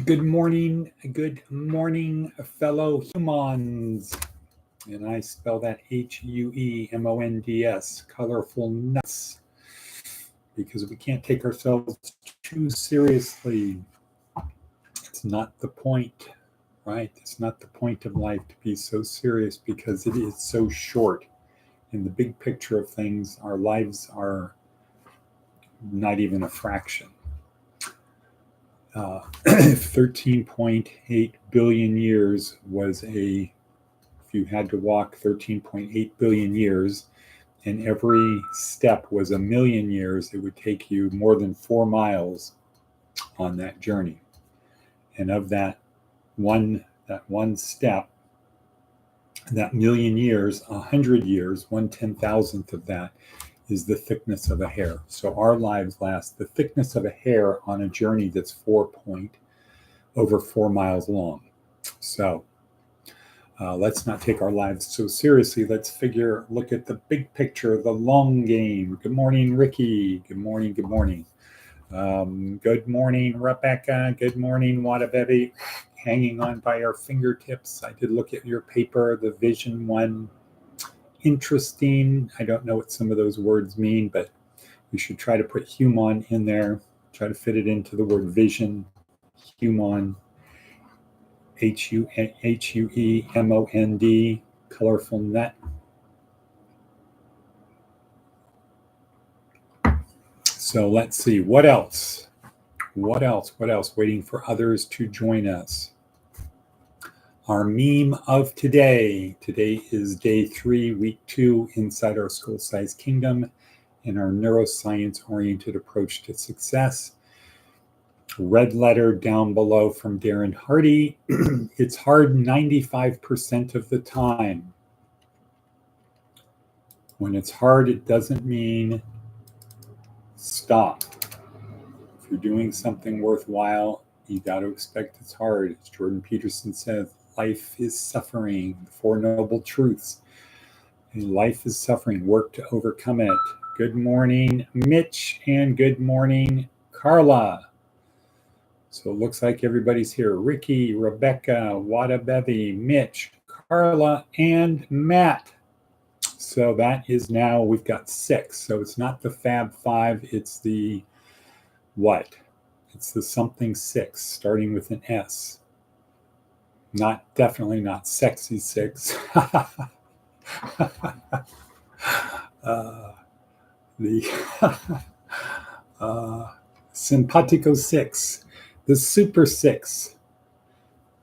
Good morning, fellow humans. And I spell that Huemonds, colorful nuts, because we can't take ourselves too seriously. It's not the point, right? It's not the point of life to be so serious because it is so short. In the big picture of things, our lives are not even a fraction. 13.8 billion years was if you had to walk 13.8 billion years and every step was 1,000,000 years, it would take you more than 4 miles on that journey. And of that one step, that 1,000,000 years, 100 years, 1/10,000th of that is the thickness of a hair. So our lives last the thickness of a hair on a journey that's over 4 miles long. So let's not take our lives so seriously. Let's look at the big picture, the long game. Good morning, Ricky. Good morning. Good morning, Rebecca. Good morning, Wadababy. Hanging on by our fingertips. I did look at your paper, the vision one. Interesting. I don't know what some of those words mean, but we should try to put human in there, try to fit it into the word vision, human, Huemond, colorful nut. So let's see, what else? Waiting for others to join us. Our meme of today. Today is day 3, week 2, inside our school-sized kingdom in our neuroscience-oriented approach to success. Red letter down below from Darren Hardy. It's hard 95% of the time. When it's hard, it doesn't mean stop. If you're doing something worthwhile, you got to expect it's hard. As Jordan Peterson says, life is suffering. The Four Noble Truths. And life is suffering. Work to overcome it. Good morning, Mitch, and good morning, Carla. So it looks like everybody's here. Ricky, Rebecca, Wadabevi, Mitch, Carla, and Matt. So that is now, we've got 6. So it's not the Fab 5, it's the what? It's the something 6, starting with an S. Definitely not sexy 6. The simpatico 6. The super 6.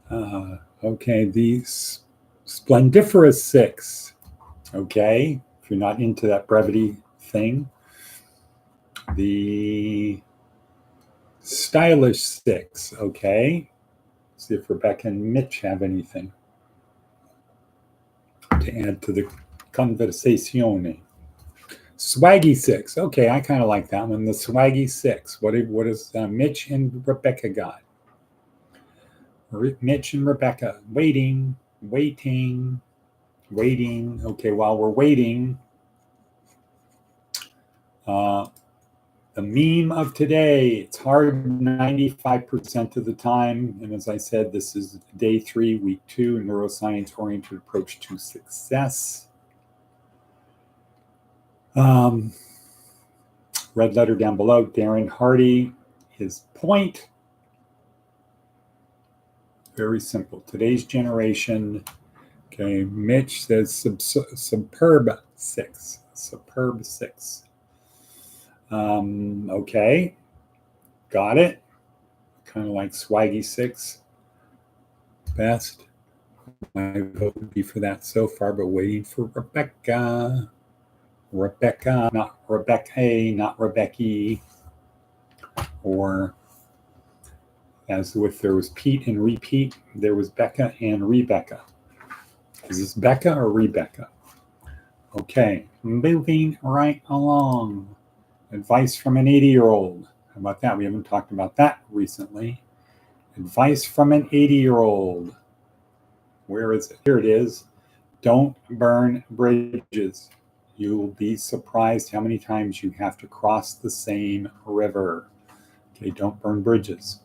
Okay, the splendiferous 6. Okay, if you're not into that brevity thing. The stylish 6. Okay, see if Rebecca and Mitch have anything to add to the conversazione. Swaggy 6. Okay, I kind of like that one. The swaggy 6. What is Mitch and Rebecca got? Mitch and Rebecca waiting. Okay, while we're waiting, the meme of today. It's hard 95% of the time, and as I said, this is day 3, week 2, neuroscience-oriented approach to success. Red letter down below, Darren Hardy, his point. Very simple. Today's generation. Okay, Mitch says superb 6. Superb 6. Okay, got it. Kind of like swaggy 6. Best. My vote would be for that so far, but waiting for Rebecca. Rebecca, not Rebecca, not Rebecca. Or as if there was Pete and repeat, there was Becca and Rebecca. Is this Becca or Rebecca? Okay, moving right along. Advice from an 80-year-old. How about that? We haven't talked about that recently. Advice from an 80-year-old. Where is it? Here it is. Don't burn bridges. You'll be surprised how many times you have to cross the same river. Okay, don't burn bridges.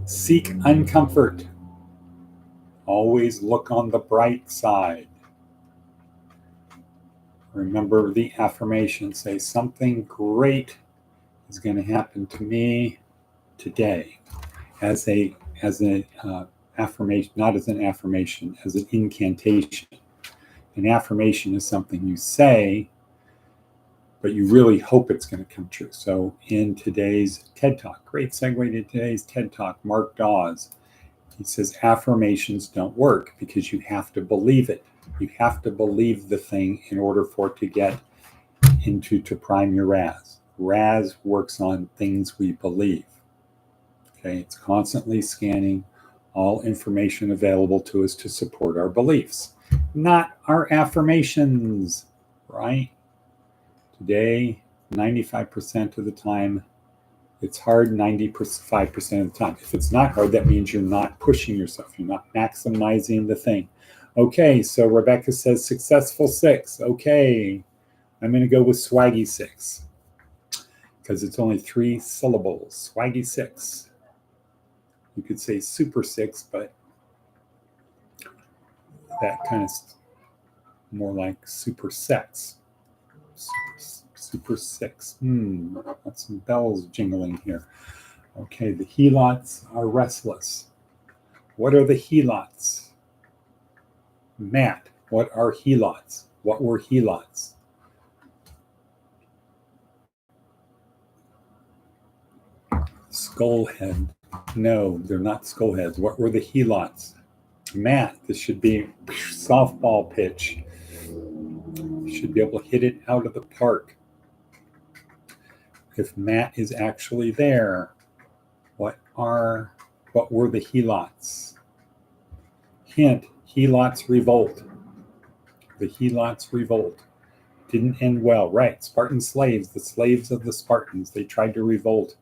Seek uncomfort. Always look on the bright side. Remember the affirmation. Say something great is going to happen to me today, as an affirmation, not as an affirmation, as an incantation. An affirmation is something you say, but you really hope it's going to come true. So in today's TED Talk, great segue to today's TED Talk, Mark Dawes, he says affirmations don't work because you have to believe it. You have to believe the thing in order for it to get to prime your RAS. RAS works on things we believe. Okay, it's constantly scanning all information available to us to support our beliefs, not our affirmations, right? Today, 95% of the time, it's hard 95% of the time. If it's not hard, that means you're not pushing yourself. You're not maximizing the thing. Okay, so Rebecca says successful 6. Okay, I'm going to go with swaggy 6 because it's only 3 syllables. Swaggy 6. You could say super 6, but that kind of more like super sex. Super 6. Got some bells jingling here. Okay, the helots are restless. What are the helots? Matt, what are helots? What were helots? Skullhead. No, they're not skullheads. What were the helots? Matt, this should be softball pitch. You should be able to hit it out of the park. If Matt is actually there, what were the helots? Hint, helots revolt. The helots revolt. Didn't end well. Right, Spartan slaves, the slaves of the Spartans, they tried to revolt.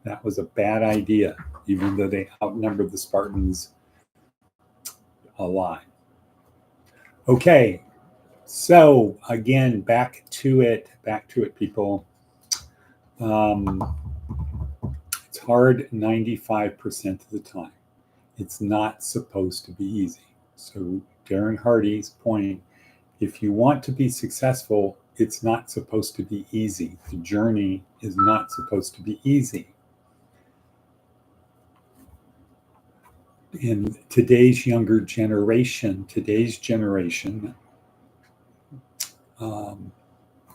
That was a bad idea, even though they outnumbered the Spartans a lot. Okay, so again, back to it, people. It's hard 95% of the time. It's not supposed to be easy. So Darren Hardy's point, if you want to be successful, it's not supposed to be easy. The journey is not supposed to be easy. In today's younger generation,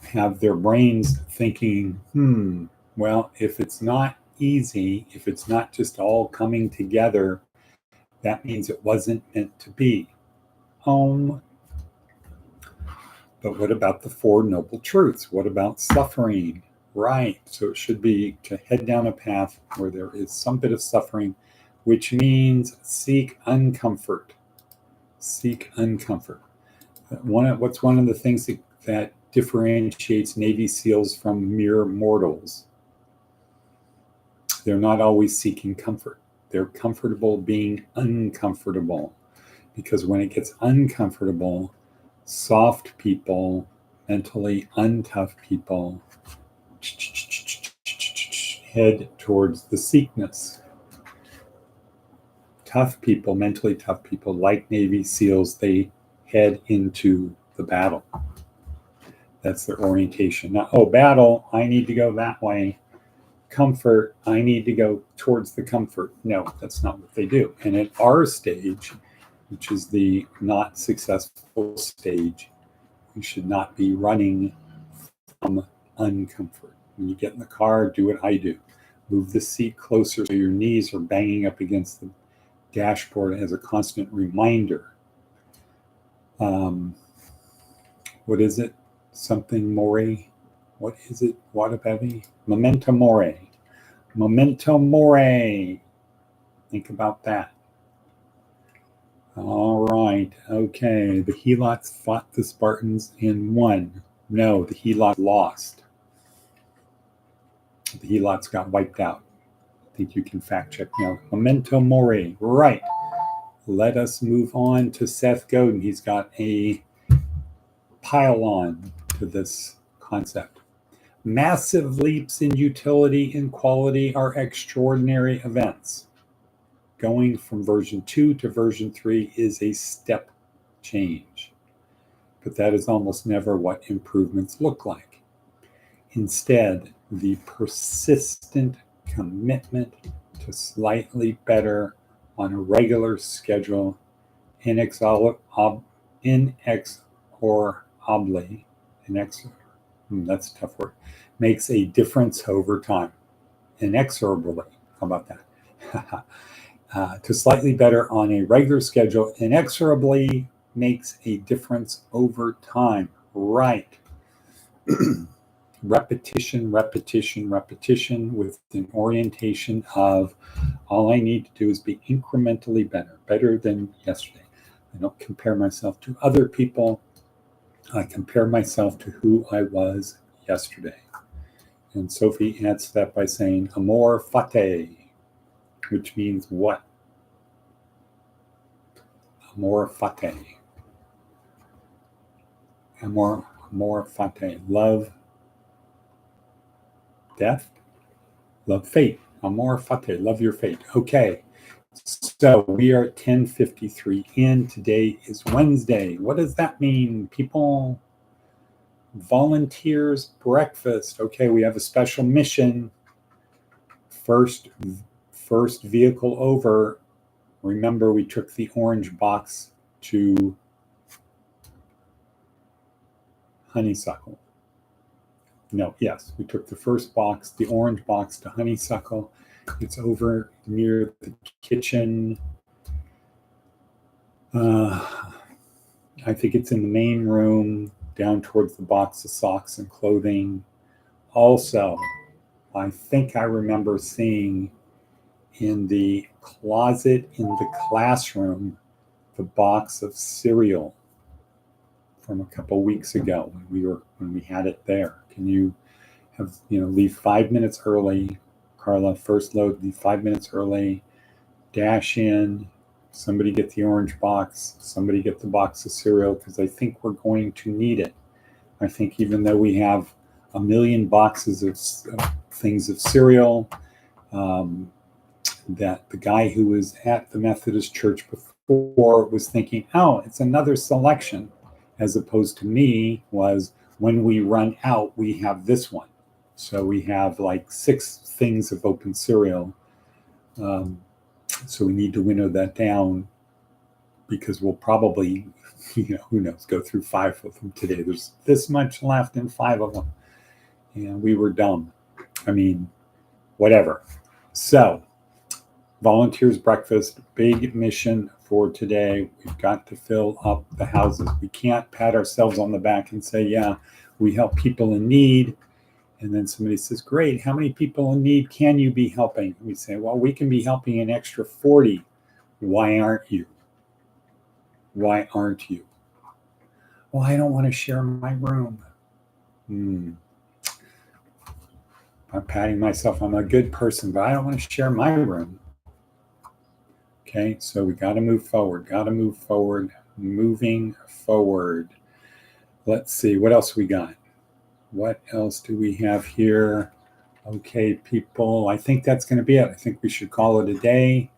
have their brains thinking, well, if it's not easy, if it's not just all coming together, that means it wasn't meant to be. But what about the 4 noble truths? What about suffering? Right, so it should be to head down a path where there is some bit of suffering, which means seek uncomfort. Seek uncomfort. What's one of the things that differentiates Navy SEALs from mere mortals? They're not always seeking comfort. They're comfortable being uncomfortable. Because when it gets uncomfortable, soft people, mentally untough people, head towards the seekness. Tough people, mentally tough people, like Navy SEALs, they head into the battle. That's their orientation. Now, battle, I need to go that way. Comfort, I need to go towards the comfort. No, that's not what they do. And at our stage, which is the not successful stage, we should not be running from uncomfort. When you get in the car, do what I do. Move the seat closer so your knees are banging up against the dashboard as a constant reminder. What is it? Something mori? What is it? Wadabevi? Memento mori. Memento mori. Think about that. All right. Okay. The helots fought the Spartans and won. No, the helots lost. The helots got wiped out. I think you can fact check now. Memento mori. Right. Let us move on to Seth Godin. He's got a pile on to this concept. Massive leaps in utility and quality are extraordinary events. going from version 2 to version 3 is a step change. But that is almost never what improvements look like. Instead, the persistent commitment to slightly better on a regular schedule, inexorably, that's a tough word, makes a difference over time. Inexorably, how about that? To slightly better on a regular schedule, inexorably makes a difference over time. Right. Repetition, repetition, repetition with an orientation of all I need to do is be incrementally better than yesterday. I don't compare myself to other people. I compare myself to who I was yesterday. And Sophie adds to that by saying amor fati, which means what? Amor fati. Amor fati. Love death, love fate. Amor fati. Love your fate. Okay. So we are at 10:53 in. Today is Wednesday. What does that mean, people? Volunteers breakfast. Okay, we have a special mission. First vehicle over. Remember, we took the orange box to Honeysuckle. No, yes, we took the first box, the orange box, to Honeysuckle. It's over near the kitchen. I think it's in the main room, down towards the box of socks and clothing. Also, I think I remember seeing in the closet in the classroom the box of cereal from a couple weeks ago when we had it there. Can you leave 5 minutes early, Carla? First load, leave 5 minutes early, dash in. Somebody get the orange box. Somebody get the box of cereal, because I think we're going to need it. I think even though we have a million boxes of things of cereal, that the guy who was at the Methodist Church before was thinking, oh, it's another selection, as opposed to me was, when we run out, we have this one. So we have like 6 things of open cereal. So we need to winnow that down, because we'll probably, who knows, go through 5 of them today. There's this much left in 5 of them. And we were dumb. I mean, whatever. So, volunteers breakfast, big mission for today. We've got to fill up the houses. We can't pat ourselves on the back and say, yeah, we help people in need. And then somebody says, great, how many people in need can you be helping? We say, well, we can be helping an extra 40. Why aren't you? Why aren't you? Well, I don't want to share my room. I'm patting myself. I'm a good person, but I don't want to share my room. Okay, so we got to move forward. Moving forward. Let's see, what else we got? What else do we have here? Okay, people, I think that's going to be it. I think we should call it a day.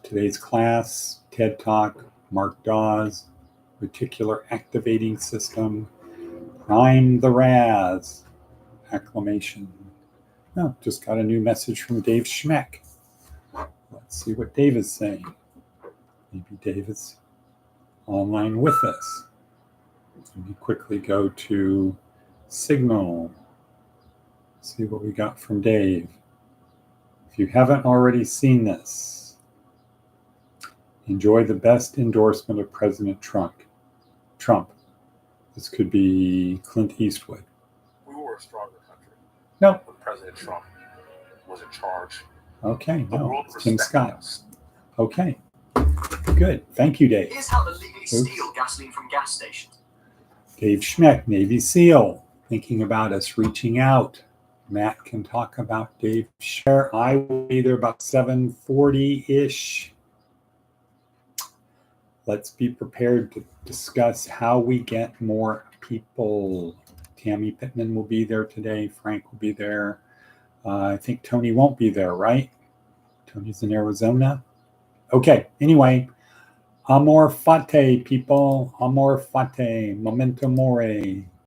Today's class, TED Talk, Mark Dawes, Reticular Activating System, Prime the RAS, acclamation. Oh, just got a new message from Dave Schmeck. Let's see what Dave is saying. Maybe Dave is online with us. Let me quickly go to Signal. See what we got from Dave. If you haven't already seen this, enjoy the best endorsement of President Trump. This could be Clint Eastwood. We were a stronger country. No. When President Trump was in charge. Okay, The no, world it's Tim Scott. us. Okay, good. Thank you, Dave. Here's how to legally steal gasoline from gas stations. Dave Schmeck, Navy SEAL, thinking about us, reaching out. Matt can talk about Dave Share. I will be there about 7:40-ish. Let's be prepared to discuss how we get more people. Tammy Pittman will be there today. Frank will be there. I think Tony won't be there, right? Tony's in Arizona. Okay, anyway, amor fati, people. Amor fati, memento mori.